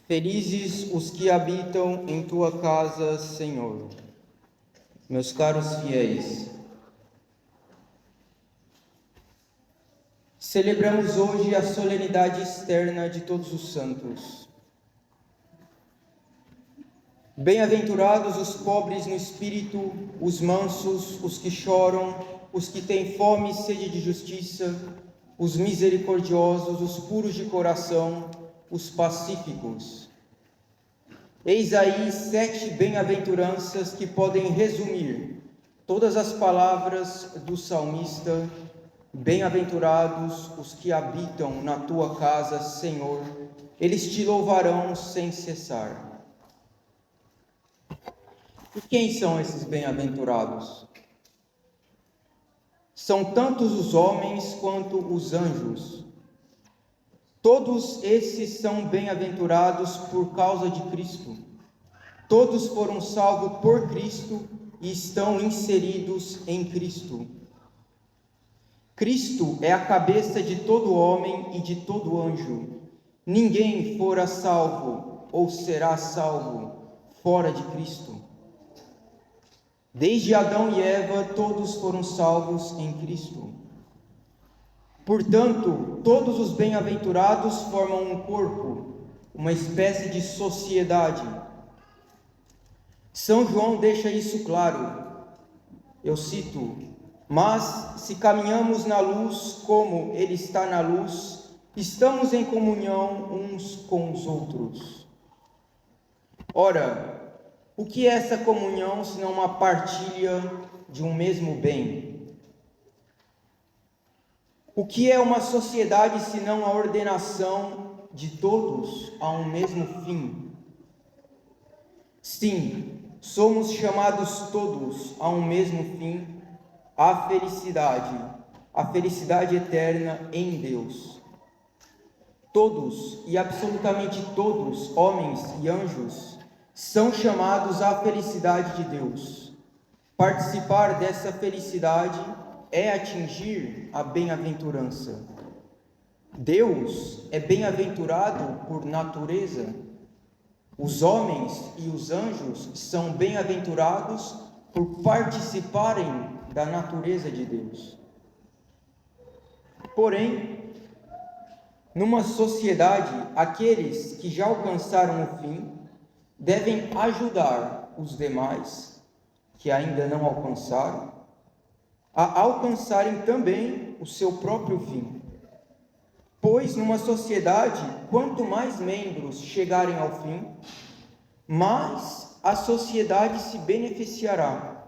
Felizes os que habitam em tua casa, Senhor. Meus caros fiéis, celebramos hoje a solenidade externa de todos os santos. Bem-aventurados os pobres no espírito, os mansos, os que choram, os que têm fome e sede de justiça, os misericordiosos, os puros de coração, os pacíficos. Eis aí 7 bem-aventuranças que podem resumir todas as palavras do salmista: bem-aventurados os que habitam na tua casa, Senhor, eles te louvarão sem cessar. E quem são esses bem-aventurados? São tantos os homens quanto os anjos. Todos esses são bem-aventurados por causa de Cristo. Todos foram salvos por Cristo e estão inseridos em Cristo. Cristo é a cabeça de todo homem e de todo anjo. Ninguém fora salvo ou será salvo fora de Cristo. Desde Adão e Eva, todos foram salvos em Cristo. Portanto, todos os bem-aventurados formam um corpo, uma espécie de sociedade. São João deixa isso claro. Eu cito: mas se caminhamos na luz como Ele está na luz, estamos em comunhão uns com os outros. Ora, o que é essa comunhão senão uma partilha de um mesmo bem? O que é uma sociedade senão a ordenação de todos a um mesmo fim? Sim, somos chamados todos a um mesmo fim, a felicidade eterna em Deus. Todos, e absolutamente todos, homens e anjos, são chamados à felicidade de Deus. Participar dessa felicidade é atingir a bem-aventurança. Deus é bem-aventurado por natureza. Os homens e os anjos são bem-aventurados por participarem da natureza de Deus. Porém, numa sociedade, aqueles que já alcançaram o fim devem ajudar os demais que ainda não alcançaram a alcançarem também o seu próprio fim. Pois numa sociedade, quanto mais membros chegarem ao fim, mais a sociedade se beneficiará.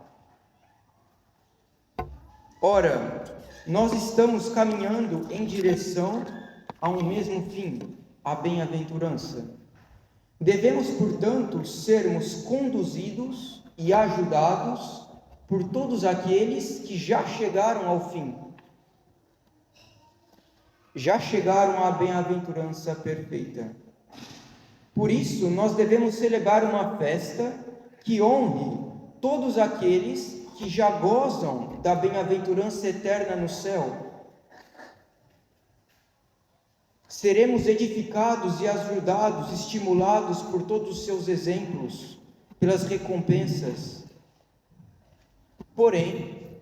Ora, nós estamos caminhando em direção a um mesmo fim, a bem-aventurança. Devemos, portanto, sermos conduzidos e ajudados por todos aqueles que já chegaram ao fim. Já chegaram à bem-aventurança perfeita. Por isso, nós devemos celebrar uma festa que honre todos aqueles que já gozam da bem-aventurança eterna no céu. Seremos edificados e ajudados, estimulados por todos os seus exemplos, pelas recompensas. Porém,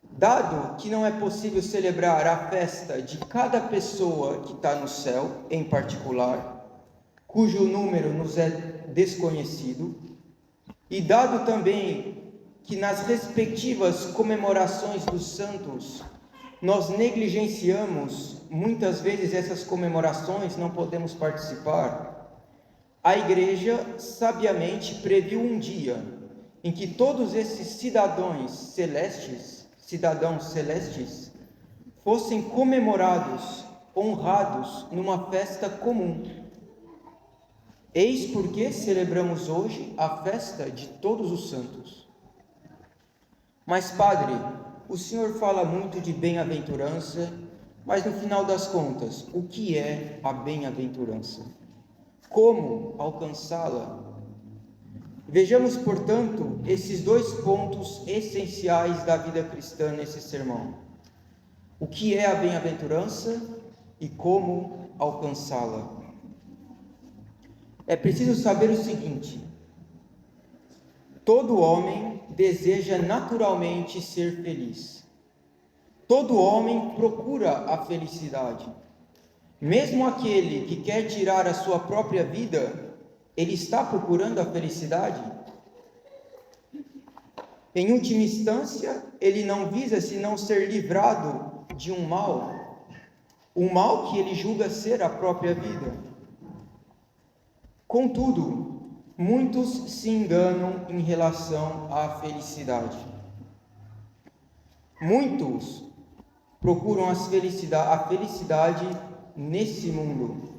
dado que não é possível celebrar a festa de cada pessoa que está no céu, em particular, cujo número nos é desconhecido, e dado também que nas respectivas comemorações dos santos nós negligenciamos muitas vezes essas comemorações, não podemos participar, a Igreja sabiamente previu um dia em que todos esses cidadãos celestes fossem comemorados, honrados numa festa comum. Eis porque celebramos hoje a festa de todos os santos. Mas, Padre, o Senhor fala muito de bem-aventurança, mas no final das contas, o que é a bem-aventurança? Como alcançá-la? Vejamos, portanto, esses 2 pontos essenciais da vida cristã nesse sermão. O que é a bem-aventurança e como alcançá-la? é preciso saber o seguinte: todo homem deseja naturalmente ser feliz. Todo homem procura a felicidade. Mesmo aquele que quer tirar a sua própria vida, ele está procurando a felicidade. Em última instância, ele não visa senão ser livrado de um mal que ele julga ser a própria vida. Contudo, muitos se enganam em relação à felicidade. Muitos procuram a felicidade nesse mundo.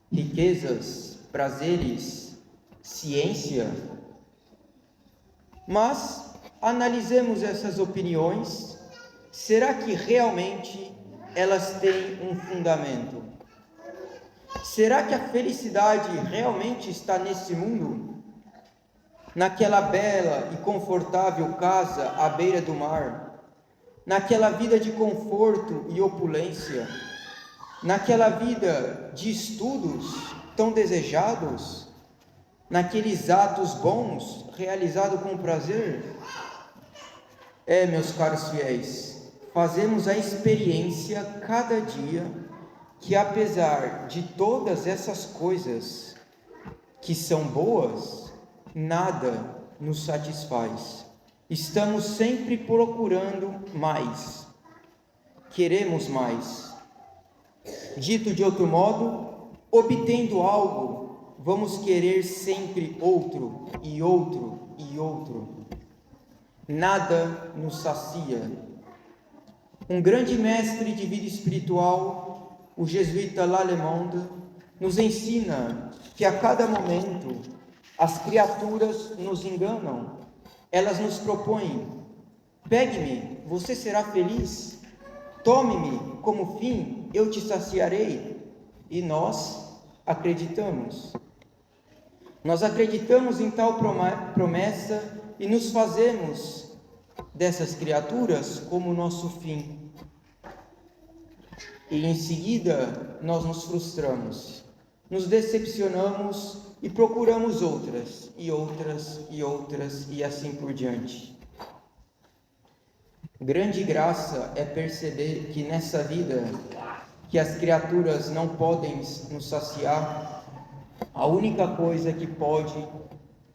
Riquezas, prazeres, ciência. Mas analisemos essas opiniões. Será que realmente elas têm um fundamento? Será que a felicidade realmente está nesse mundo? Naquela bela e confortável casa à beira do mar? Naquela vida de conforto e opulência? Naquela vida de estudos tão desejados? Naqueles atos bons realizados com prazer? Meus caros fiéis, fazemos a experiência cada dia que, apesar de todas essas coisas que são boas, nada nos satisfaz. Estamos sempre procurando mais, queremos mais. Dito de outro modo, obtendo algo, vamos querer sempre outro e outro e outro. Nada nos sacia. Um grande mestre de vida espiritual, o jesuíta Lallemande, nos ensina que a cada momento as criaturas nos enganam. Elas nos propõem: pegue-me, você será feliz. Tome-me como fim, eu te saciarei. E nós acreditamos. Nós acreditamos em tal promessa e nos fazemos dessas criaturas como nosso fim. E em seguida nós nos frustramos, nos decepcionamos e procuramos outras, e outras, e outras, e assim por diante. Grande graça é perceber que nessa vida, que as criaturas não podem nos saciar, a única coisa que pode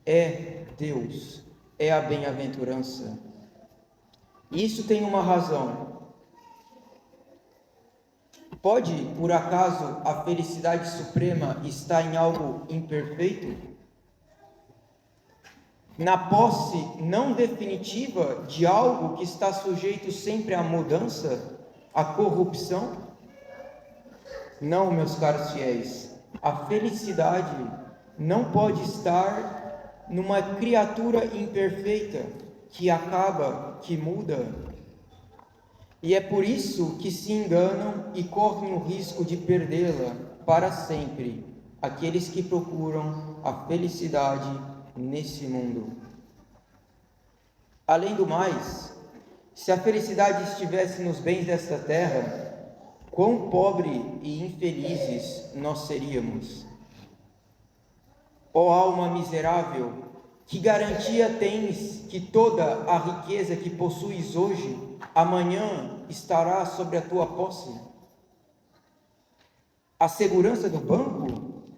é Deus, é a bem-aventurança. Isso tem uma razão. Pode, por acaso, a felicidade suprema estar em algo imperfeito? Na posse não definitiva de algo que está sujeito sempre à mudança, à corrupção? Não, meus caros fiéis, a felicidade não pode estar numa criatura imperfeita, que acaba, que muda. E é por isso que se enganam e correm o risco de perdê-la para sempre, aqueles que procuram a felicidade nesse mundo. Além do mais, se a felicidade estivesse nos bens desta terra, quão pobre e infelizes nós seríamos. Ó alma miserável, que garantia tens que toda a riqueza que possuis hoje, amanhã estará sobre a tua posse? A segurança do banco,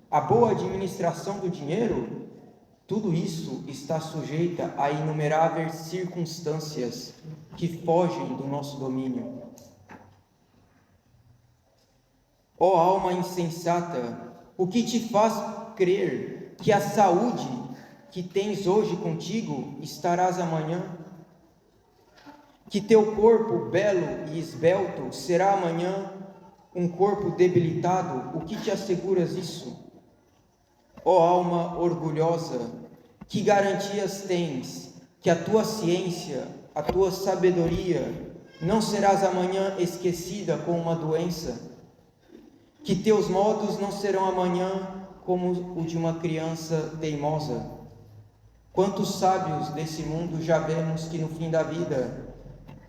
a boa administração do dinheiro, tudo isso está sujeita a inumeráveis circunstâncias que fogem do nosso domínio. Ó alma insensata, o que te faz crer que a saúde que tens hoje contigo estarás amanhã? Que teu corpo belo e esbelto será amanhã um corpo debilitado? O que te asseguras isso? Ó alma orgulhosa, que garantias tens que a tua ciência, a tua sabedoria, não serás amanhã esquecida com uma doença? Que teus modos não serão amanhã como o de uma criança teimosa? Quantos sábios desse mundo já vemos que no fim da vida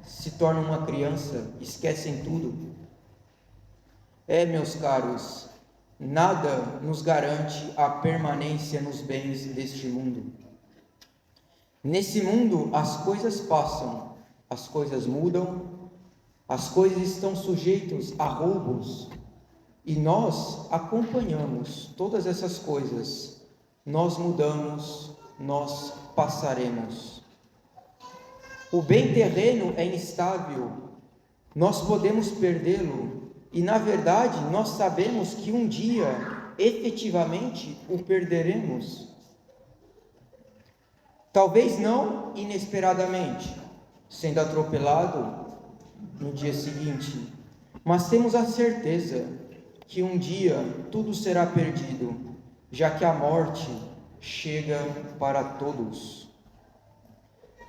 se tornam uma criança, esquecem tudo? Meus caros, nada nos garante a permanência nos bens deste mundo. Nesse mundo as coisas passam, as coisas mudam, as coisas estão sujeitas a roubos, e nós acompanhamos todas essas coisas. Nós mudamos, nós passaremos. O bem terreno é instável, nós podemos perdê-lo, e na verdade nós sabemos que um dia, efetivamente, o perderemos. Talvez não inesperadamente, sendo atropelado no dia seguinte, mas temos a certeza que um dia tudo será perdido, já que a morte chega para todos.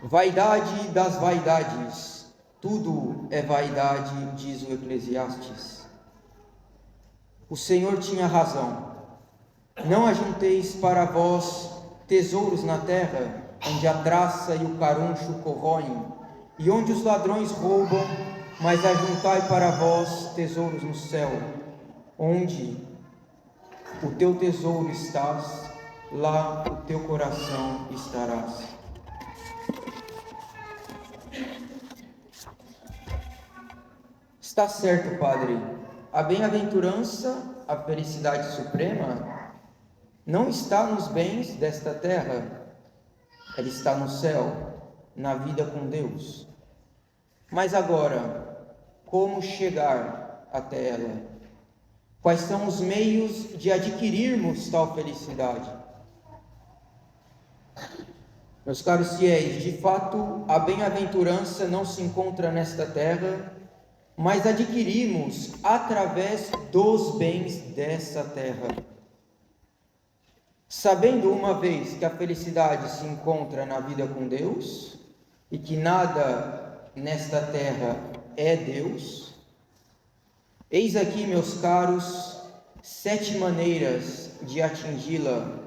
Vaidade das vaidades, tudo é vaidade, diz o Eclesiastes. O Senhor tinha razão. Não ajunteis para vós tesouros na terra, onde a traça e o caruncho corroem, e onde os ladrões roubam, mas ajuntai para vós tesouros no céu, onde o teu tesouro estás, lá o teu coração estarás. Está certo, Padre. A bem-aventurança, a felicidade suprema, não está nos bens desta terra. Ela está no céu, na vida com Deus. Mas agora, como chegar até ela? Quais são os meios de adquirirmos tal felicidade? Meus caros fiéis, de fato, a bem-aventurança não se encontra nesta terra, mas adquirimos através dos bens dessa terra. Sabendo uma vez que a felicidade se encontra na vida com Deus e que nada nesta terra é Deus, eis aqui, meus caros, 7 maneiras de atingi-la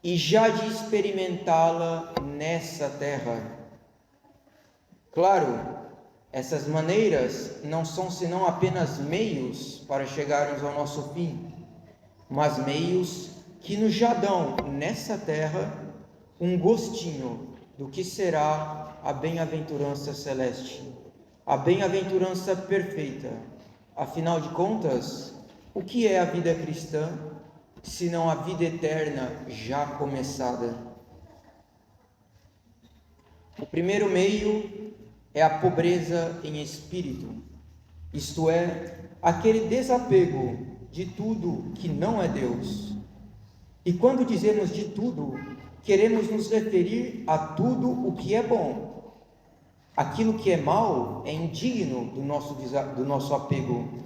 e já de experimentá-la nessa terra. Claro, essas maneiras não são senão apenas meios para chegarmos ao nosso fim, mas meios que nos já dão nessa terra um gostinho do que será a bem-aventurança celeste, a bem-aventurança perfeita. Afinal de contas, o que é a vida cristã, senão a vida eterna já começada? O primeiro meio é a pobreza em espírito, isto é, aquele desapego de tudo que não é Deus. E quando dizemos de tudo, queremos nos referir a tudo o que é bom. Aquilo que é mal é indigno do nosso apego.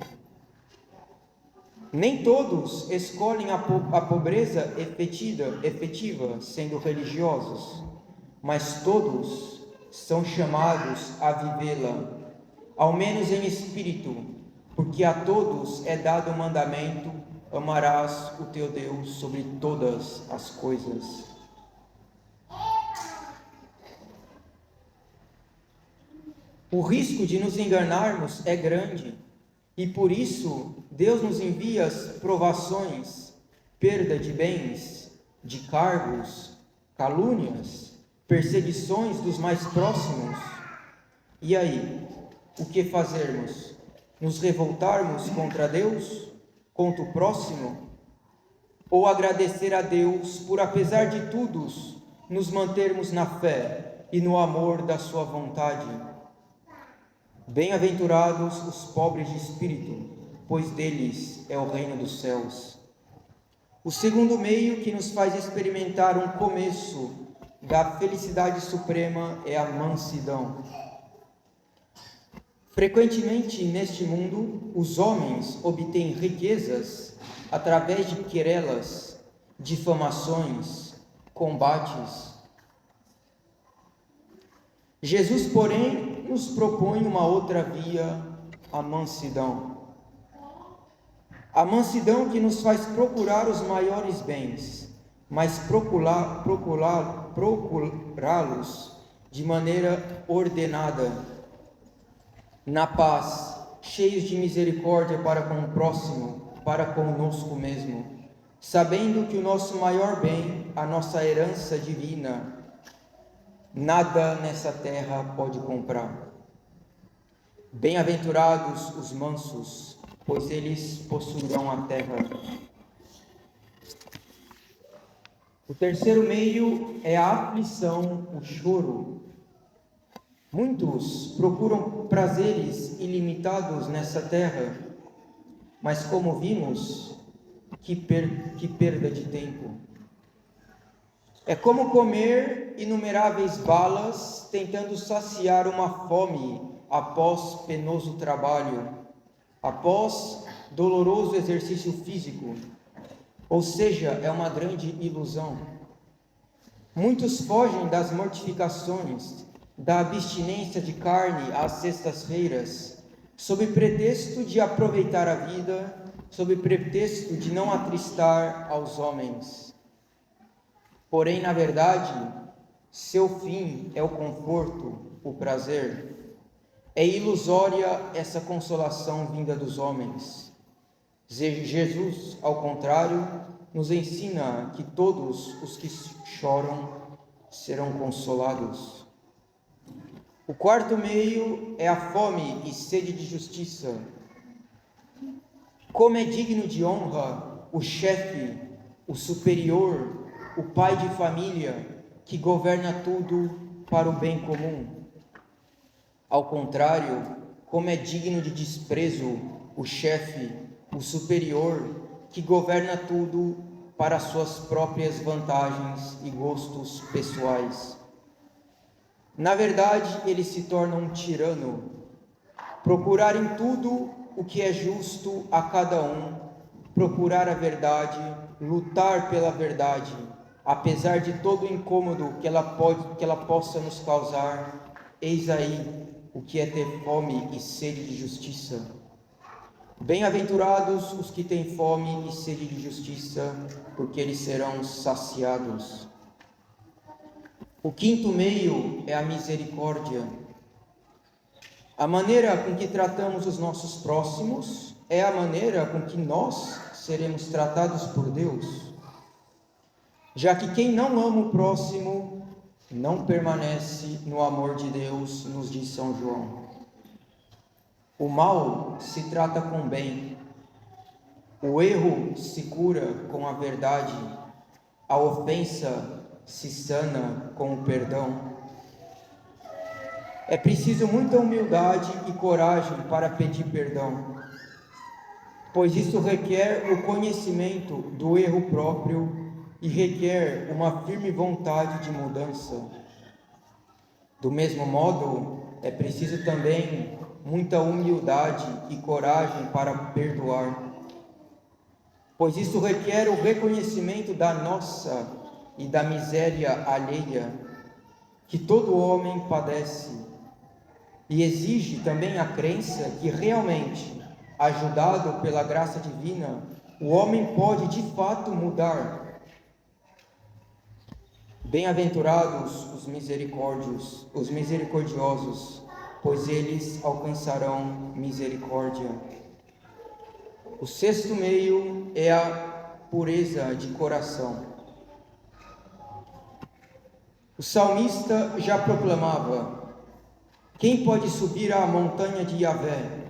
Nem todos escolhem a pobreza efetiva, sendo religiosos, mas todos são chamados a vivê-la, ao menos em espírito, porque a todos é dado o mandamento: amarás o teu Deus sobre todas as coisas. O risco de nos enganarmos é grande, e por isso Deus nos envia as provações, perda de bens, de cargos, calúnias, perseguições dos mais próximos. E aí, o que fazermos? Nos revoltarmos contra Deus? Contra o próximo? Ou agradecer a Deus por, apesar de tudo, nos mantermos na fé e no amor da sua vontade? Bem-aventurados os pobres de espírito, pois deles é o reino dos céus. O segundo meio que nos faz experimentar um começo da felicidade suprema é a mansidão. Frequentemente neste mundo, os homens obtêm riquezas através de querelas, difamações, combates. Jesus, porém, nos propõe uma outra via, a mansidão. A mansidão que nos faz procurar os maiores bens, mas procurá-los de maneira ordenada, na paz, cheios de misericórdia para com o próximo, para conosco mesmo, sabendo que o nosso maior bem, a nossa herança divina, nada nessa terra pode comprar. Bem-aventurados os mansos, pois eles possuirão a terra. O terceiro meio é a aflição, o choro. Muitos procuram prazeres ilimitados nessa terra, mas como vimos, que perda de tempo. É como comer inumeráveis balas tentando saciar uma fome após penoso trabalho, após doloroso exercício físico. Ou seja, é uma grande ilusão. Muitos fogem das mortificações, da abstinência de carne às sextas-feiras, sob pretexto de aproveitar a vida, sob pretexto de não atristar aos homens. Porém, na verdade, seu fim é o conforto, o prazer. É ilusória essa consolação vinda dos homens. Jesus, ao contrário, nos ensina que todos os que choram serão consolados. O quarto meio é a fome e sede de justiça. Como é digno de honra o chefe, o superior, o pai de família, que governa tudo para o bem comum. Ao contrário, como é digno de desprezo o chefe, o superior, que governa tudo para suas próprias vantagens e gostos pessoais. Na verdade, ele se torna um tirano. Procurar em tudo o que é justo a cada um, procurar a verdade, lutar pela verdade, apesar de todo o incômodo que ela possa nos causar. Eis aí o que é ter fome e sede de justiça. Bem-aventurados os que têm fome e sede de justiça, porque eles serão saciados. O quinto meio é a misericórdia. A maneira com que tratamos os nossos próximos é a maneira com que nós seremos tratados por Deus. Já que quem não ama o próximo não permanece no amor de Deus, nos diz São João. O mal se trata com o bem, o erro se cura com a verdade, a ofensa se sana com o perdão. É preciso muita humildade e coragem para pedir perdão, pois isso requer o conhecimento do erro próprio e requer uma firme vontade de mudança. Do mesmo modo, é preciso também muita humildade e coragem para perdoar, pois isso requer o reconhecimento da nossa e da miséria alheia, que todo homem padece, e exige também a crença que realmente, ajudado pela graça divina, o homem pode de fato mudar. Bem-aventurados os misericordiosos, pois eles alcançarão misericórdia. O sexto meio é a pureza de coração. O salmista já proclamava: quem pode subir à montanha de Yahvé?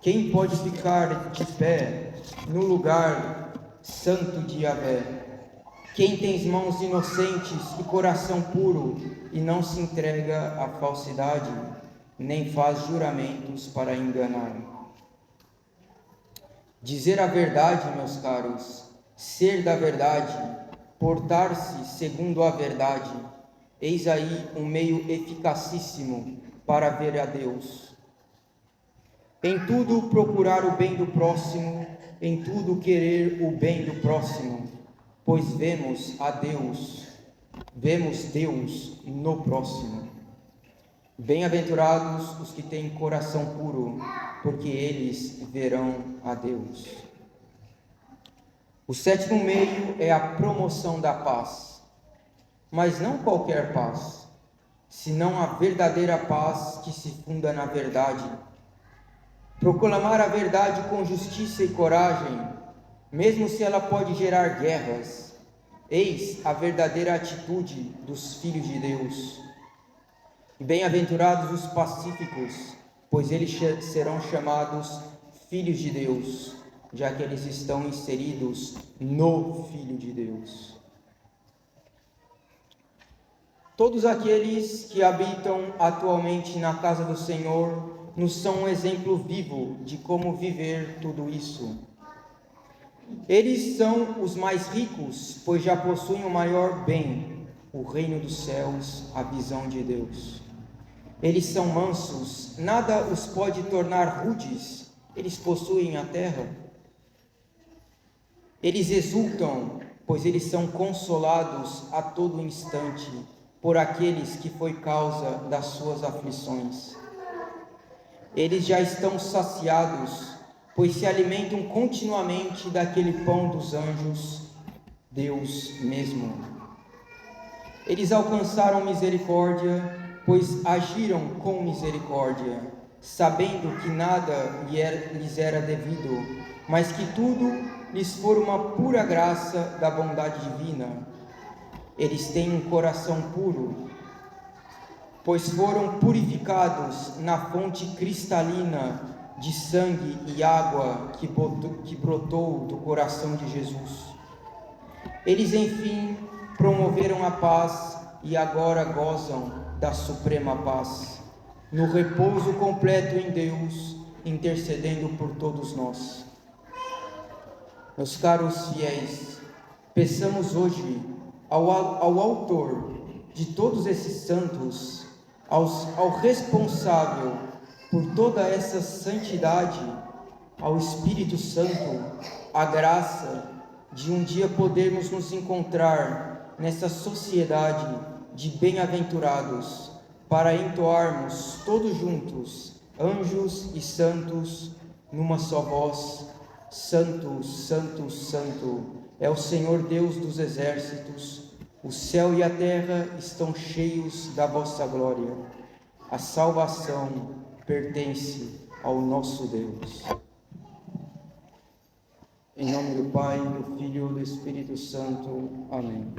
Quem pode ficar de pé no lugar santo de Yahvé? Quem tem mãos inocentes e coração puro e não se entrega à falsidade, nem faz juramentos para enganar. Dizer a verdade, meus caros, ser da verdade, portar-se segundo a verdade, eis aí um meio eficacíssimo para ver a Deus. Em tudo procurar o bem do próximo, em tudo querer o bem do próximo, pois vemos Deus no próximo. Bem-aventurados os que têm coração puro, porque eles verão a Deus. O sétimo meio é a promoção da paz, mas não qualquer paz, senão a verdadeira paz que se funda na verdade. Proclamar a verdade com justiça e coragem, mesmo se ela pode gerar guerras. Eis a verdadeira atitude dos filhos de Deus. Bem-aventurados os pacíficos, pois eles serão chamados filhos de Deus, já que eles estão inseridos no Filho de Deus. Todos aqueles que habitam atualmente na casa do Senhor nos são um exemplo vivo de como viver tudo isso. Eles são os mais ricos, pois já possuem o maior bem, o reino dos céus, a visão de Deus. Eles são mansos, nada os pode tornar rudes, eles possuem a terra. Eles exultam, pois eles são consolados a todo instante por aqueles que foi causa das suas aflições. Eles já estão saciados, pois se alimentam continuamente daquele pão dos anjos, Deus mesmo. Eles alcançaram misericórdia, pois agiram com misericórdia, sabendo que nada lhes era devido, mas que tudo lhes for uma pura graça da bondade divina. Eles têm um coração puro, pois foram purificados na fonte cristalina de sangue e água que brotou do coração de Jesus. Eles, enfim, promoveram a paz e agora gozam da suprema paz, no repouso completo em Deus, intercedendo por todos nós. Meus caros fiéis, peçamos hoje ao autor de todos esses santos, ao responsável por toda essa santidade, ao Espírito Santo, a graça de um dia podermos nos encontrar nessa sociedade de bem-aventurados, para entoarmos todos juntos, anjos e santos, numa só voz: Santo, Santo, Santo, é o Senhor Deus dos exércitos, o céu e a terra estão cheios da vossa glória. A salvação pertence ao nosso Deus. Em nome do Pai, do Filho e do Espírito Santo. Amém.